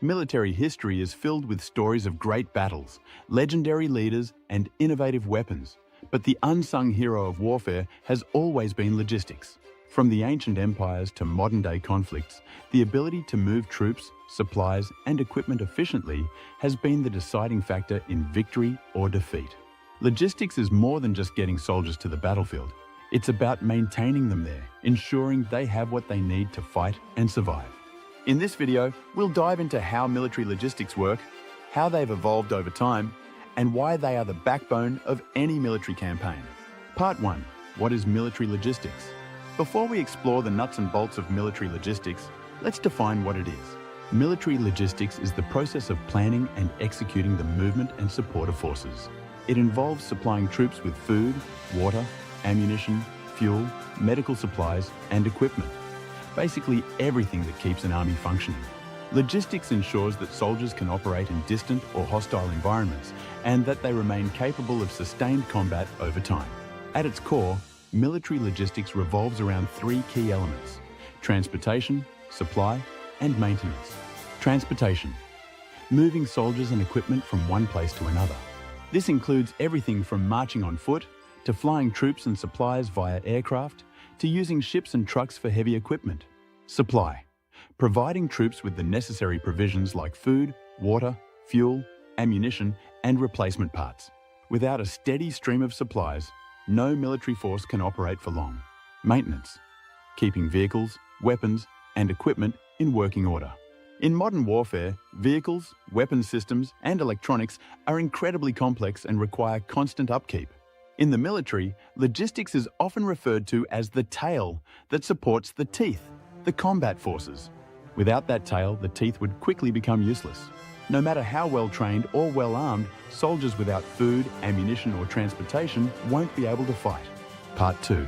Military history is filled with stories of great battles, legendary leaders, and innovative weapons. But the unsung hero of warfare has always been logistics. From the ancient empires to modern-day conflicts, the ability to move troops, supplies, and equipment efficiently has been the deciding factor in victory or defeat. Logistics is more than just getting soldiers to the battlefield. It's about maintaining them there, ensuring they have what they need to fight and survive. In this video, we'll dive into how military logistics work, how they've evolved over time, and why they are the backbone of any military campaign. Part 1. What is military logistics? Before we explore the nuts and bolts of military logistics, let's define what it is. Military logistics is the process of planning and executing the movement and support of forces. It involves supplying troops with food, water, ammunition, fuel, medical supplies, and equipment. Basically everything that keeps an army functioning. Logistics ensures that soldiers can operate in distant or hostile environments and that they remain capable of sustained combat over time. At its core, military logistics revolves around three key elements: transportation, supply, and maintenance. Transportation. Moving soldiers and equipment from one place to another. This includes everything from marching on foot, to flying troops and supplies via aircraft, to using ships and trucks for heavy equipment. Supply. Providing troops with the necessary provisions like food, water, fuel, ammunition, and replacement parts. Without a steady stream of supplies, no military force can operate for long. Maintenance. Keeping vehicles, weapons, and equipment in working order. In modern warfare, vehicles, weapon systems, and electronics are incredibly complex and require constant upkeep. In the military, logistics is often referred to as the tail that supports the teeth, the combat forces. Without that tail, the teeth would quickly become useless. No matter how well trained or well armed, soldiers without food, ammunition, or transportation won't be able to fight. Part 2.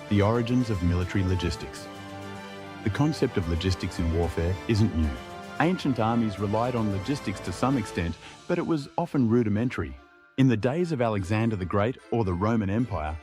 The origins of military logistics. The concept of logistics in warfare isn't new. Ancient armies relied on logistics to some extent, but it was often rudimentary. In the days of Alexander the Great or the Roman Empire,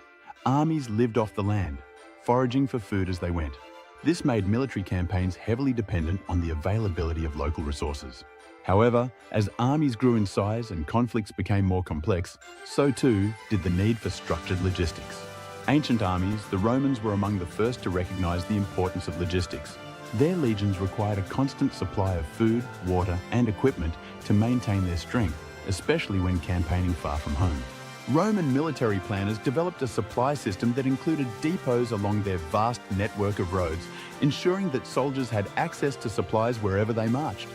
armies lived off the land, foraging for food as they went. This made military campaigns heavily dependent on the availability of local resources. However, as armies grew in size and conflicts became more complex, so too did the need for structured logistics. Ancient armies, the Romans were among the first to recognize the importance of logistics. Their legions required a constant supply of food, water, and equipment to maintain their strength, especially when campaigning far from home. Roman military planners developed a supply system that included depots along their vast network of roads, ensuring that soldiers had access to supplies wherever they marched.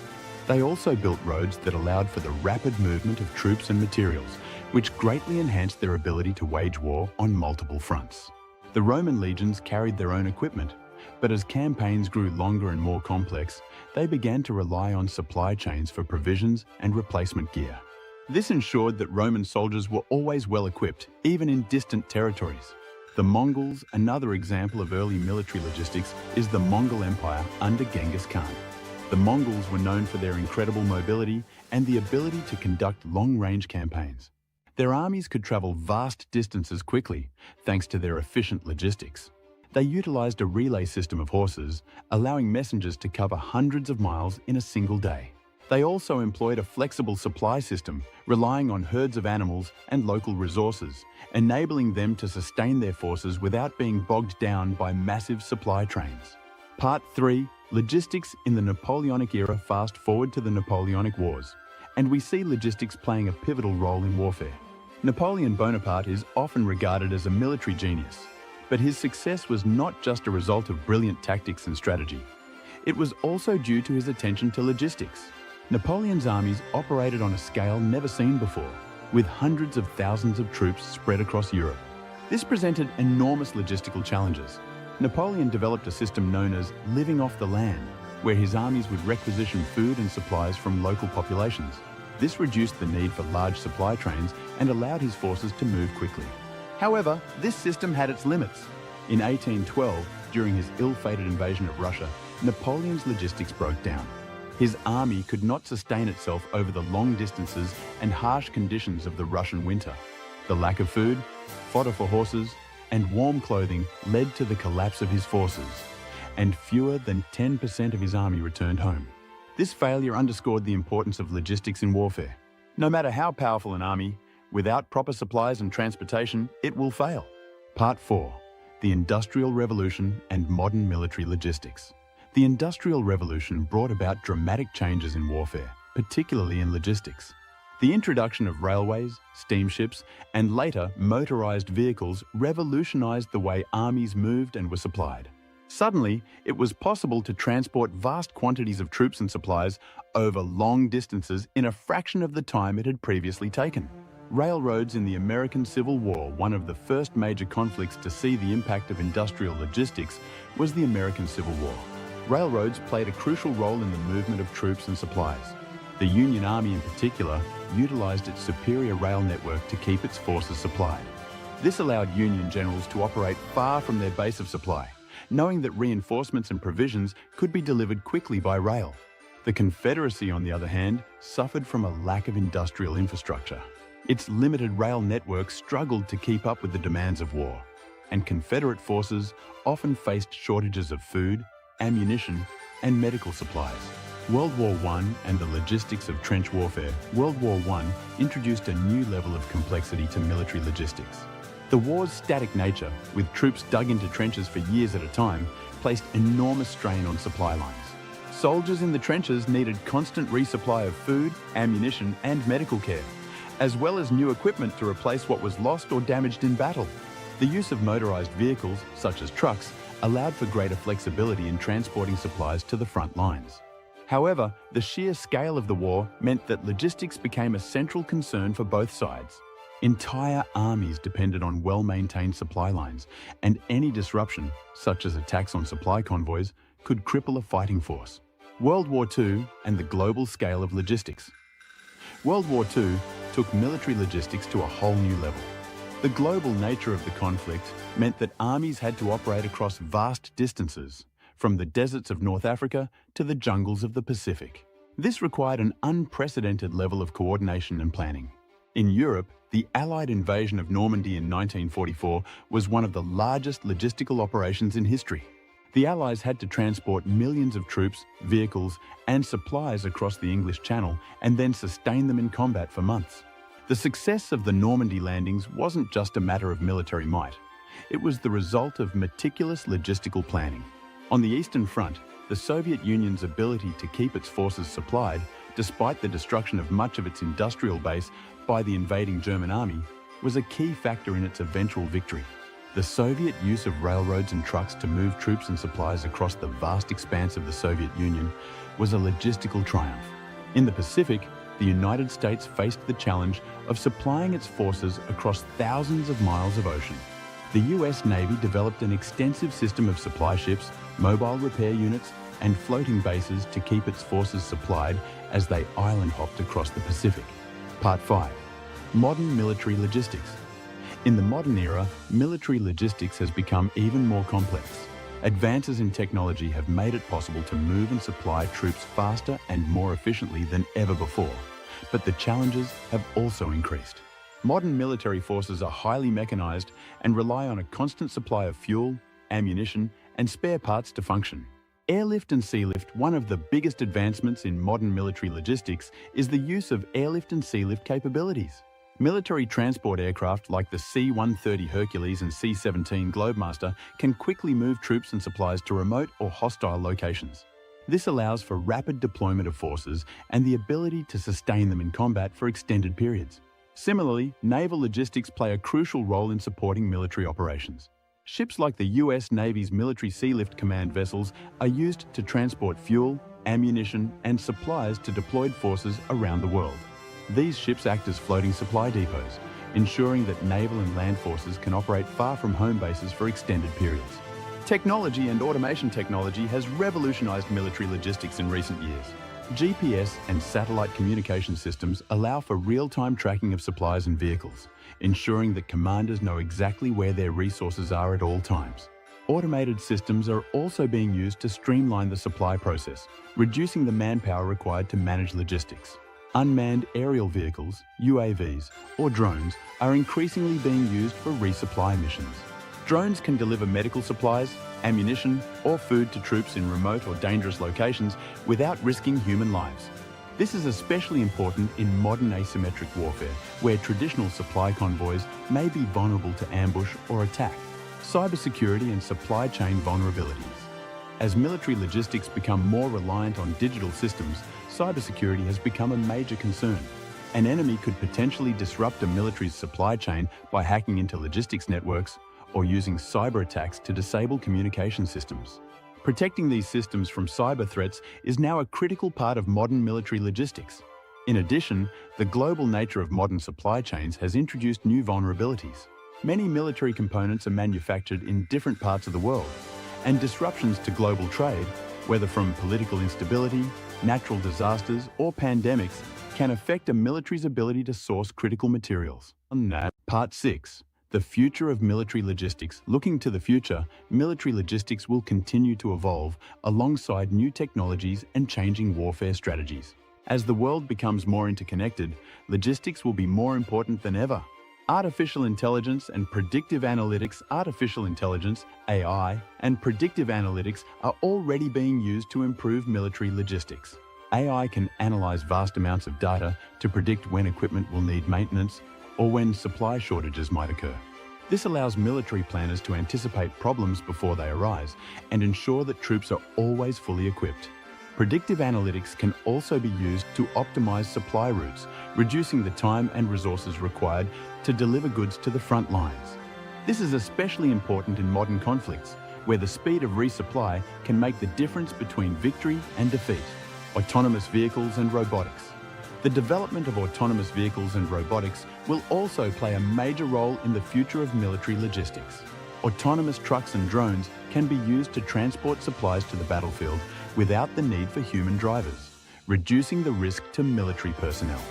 They also built roads that allowed for the rapid movement of troops and materials, which greatly enhanced their ability to wage war on multiple fronts. The Roman legions carried their own equipment, but as campaigns grew longer and more complex, they began to rely on supply chains for provisions and replacement gear. This ensured that Roman soldiers were always well equipped, even in distant territories. The Mongols, another example of early military logistics, is the Mongol Empire under Genghis Khan. The Mongols were known for their incredible mobility and the ability to conduct long-range campaigns. Their armies could travel vast distances quickly, thanks to their efficient logistics. They utilized a relay system of horses, allowing messengers to cover hundreds of miles in a single day. They also employed a flexible supply system, relying on herds of animals and local resources, enabling them to sustain their forces without being bogged down by massive supply trains. Part 3. Logistics in the Napoleonic era. Fast forward to the Napoleonic Wars, and we see logistics playing a pivotal role in warfare. Napoleon Bonaparte is often regarded as a military genius, but his success was not just a result of brilliant tactics and strategy. It was also due to his attention to logistics. Napoleon's armies operated on a scale never seen before, with hundreds of thousands of troops spread across Europe. This presented enormous logistical challenges. Napoleon developed a system known as living off the land, where his armies would requisition food and supplies from local populations. This reduced the need for large supply trains and allowed his forces to move quickly. However, this system had its limits. In 1812, during his ill-fated invasion of Russia, Napoleon's logistics broke down. His army could not sustain itself over the long distances and harsh conditions of the Russian winter. The lack of food, fodder for horses, and warm clothing led to the collapse of his forces, and fewer than 10% of his army returned home. This failure underscored the importance of logistics in warfare. No matter how powerful an army, without proper supplies and transportation, it will fail. Part 4. The Industrial Revolution and Modern Military Logistics. The Industrial Revolution brought about dramatic changes in warfare, particularly in logistics. The introduction of railways, steamships, and later motorized vehicles revolutionized the way armies moved and were supplied. Suddenly, it was possible to transport vast quantities of troops and supplies over long distances in a fraction of the time it had previously taken. Railroads in the American Civil War, one of the first major conflicts to see the impact of industrial logistics, was the American Civil War. Railroads played a crucial role in the movement of troops and supplies. The Union Army in particular utilized its superior rail network to keep its forces supplied. This allowed Union generals to operate far from their base of supply, knowing that reinforcements and provisions could be delivered quickly by rail. The Confederacy, on the other hand, suffered from a lack of industrial infrastructure. Its limited rail network struggled to keep up with the demands of war, and Confederate forces often faced shortages of food, ammunition, and medical supplies. World War I and the logistics of trench warfare. World War I introduced a new level of complexity to military logistics. The war's static nature, with troops dug into trenches for years at a time, placed enormous strain on supply lines. Soldiers in the trenches needed constant resupply of food, ammunition, and medical care, as well as new equipment to replace what was lost or damaged in battle. The use of motorized vehicles, such as trucks, allowed for greater flexibility in transporting supplies to the front lines. However, the sheer scale of the war meant that logistics became a central concern for both sides. Entire armies depended on well-maintained supply lines, and any disruption, such as attacks on supply convoys, could cripple a fighting force. World War II and the global scale of logistics. World War II took military logistics to a whole new level. The global nature of the conflict meant that armies had to operate across vast distances, from the deserts of North Africa to the jungles of the Pacific. This required an unprecedented level of coordination and planning. In Europe, the Allied invasion of Normandy in 1944 was one of the largest logistical operations in history. The Allies had to transport millions of troops, vehicles, and supplies across the English Channel and then sustain them in combat for months. The success of the Normandy landings wasn't just a matter of military might. It was the result of meticulous logistical planning. On the Eastern Front, the Soviet Union's ability to keep its forces supplied, despite the destruction of much of its industrial base by the invading German army, was a key factor in its eventual victory. The Soviet use of railroads and trucks to move troops and supplies across the vast expanse of the Soviet Union was a logistical triumph. In the Pacific, the United States faced the challenge of supplying its forces across thousands of miles of ocean. The US Navy developed an extensive system of supply ships, mobile repair units, and floating bases to keep its forces supplied as they island hopped across the Pacific. Part 5. Modern military logistics. In the modern era, military logistics has become even more complex. Advances in technology have made it possible to move and supply troops faster and more efficiently than ever before. But the challenges have also increased. Modern military forces are highly mechanized and rely on a constant supply of fuel, ammunition, and spare parts to function. Airlift and sealift. One of the biggest advancements in modern military logistics is the use of airlift and sealift capabilities. Military transport aircraft like the C-130 Hercules and C-17 Globemaster can quickly move troops and supplies to remote or hostile locations. This allows for rapid deployment of forces and the ability to sustain them in combat for extended periods. Similarly, naval logistics play a crucial role in supporting military operations. Ships like the US Navy's Military Sealift Command vessels are used to transport fuel, ammunition, and supplies to deployed forces around the world. These ships act as floating supply depots, ensuring that naval and land forces can operate far from home bases for extended periods. Technology and automation technology has revolutionized military logistics in recent years. GPS and satellite communication systems allow for real-time tracking of supplies and vehicles, ensuring that commanders know exactly where their resources are at all times. Automated systems are also being used to streamline the supply process, reducing the manpower required to manage logistics. Unmanned aerial vehicles, UAVs, or drones are increasingly being used for resupply missions. Drones can deliver medical supplies, ammunition, or food to troops in remote or dangerous locations without risking human lives. This is especially important in modern asymmetric warfare, where traditional supply convoys may be vulnerable to ambush or attack. Cybersecurity and supply chain vulnerabilities. As military logistics become more reliant on digital systems, cybersecurity has become a major concern. An enemy could potentially disrupt a military's supply chain by hacking into logistics networks or using cyber attacks to disable communication systems. Protecting these systems from cyber threats is now a critical part of modern military logistics. In addition, the global nature of modern supply chains has introduced new vulnerabilities. Many military components are manufactured in different parts of the world, and disruptions to global trade, whether from political instability, natural disasters, or pandemics, can affect a military's ability to source critical materials. On that, Part 6. The future of military logistics. Looking to the future, military logistics will continue to evolve alongside new technologies and changing warfare strategies. As the world becomes more interconnected, logistics will be more important than ever. Artificial intelligence and predictive analytics, AI, and predictive analytics are already being used to improve military logistics. AI can analyze vast amounts of data to predict when equipment will need maintenance or when supply shortages might occur. This allows military planners to anticipate problems before they arise and ensure that troops are always fully equipped. Predictive analytics can also be used to optimize supply routes, reducing the time and resources required to deliver goods to the front lines. This is especially important in modern conflicts, where the speed of resupply can make the difference between victory and defeat. Autonomous vehicles and robotics. The development of autonomous vehicles and robotics will also play a major role in the future of military logistics. Autonomous trucks and drones can be used to transport supplies to the battlefield without the need for human drivers, reducing the risk to military personnel.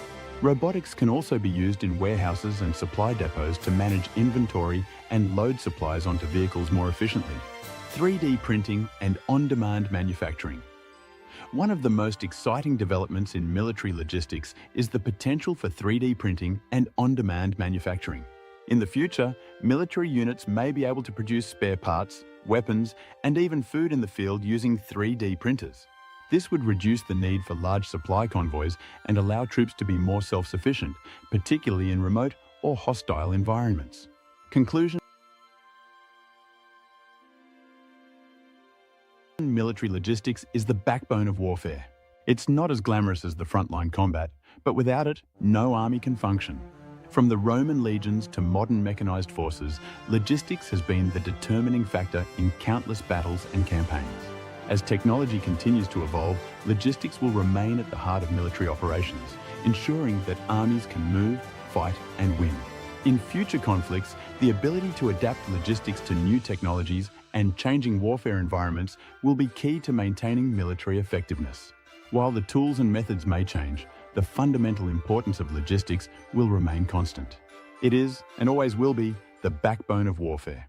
Robotics can also be used in warehouses and supply depots to manage inventory and load supplies onto vehicles more efficiently. 3D printing and on-demand manufacturing. One of the most exciting developments in military logistics is the potential for 3D printing and on-demand manufacturing. In the future, military units may be able to produce spare parts, weapons, and even food in the field using 3D printers. This would reduce the need for large supply convoys and allow troops to be more self-sufficient, particularly in remote or hostile environments. Conclusion: military logistics is the backbone of warfare. It's not as glamorous as the frontline combat, but without it, no army can function. From the Roman legions to modern mechanized forces, logistics has been the determining factor in countless battles and campaigns. As technology continues to evolve, logistics will remain at the heart of military operations, ensuring that armies can move, fight, and win. In future conflicts, the ability to adapt logistics to new technologies and changing warfare environments will be key to maintaining military effectiveness. While the tools and methods may change, the fundamental importance of logistics will remain constant. It is, and always will be, the backbone of warfare.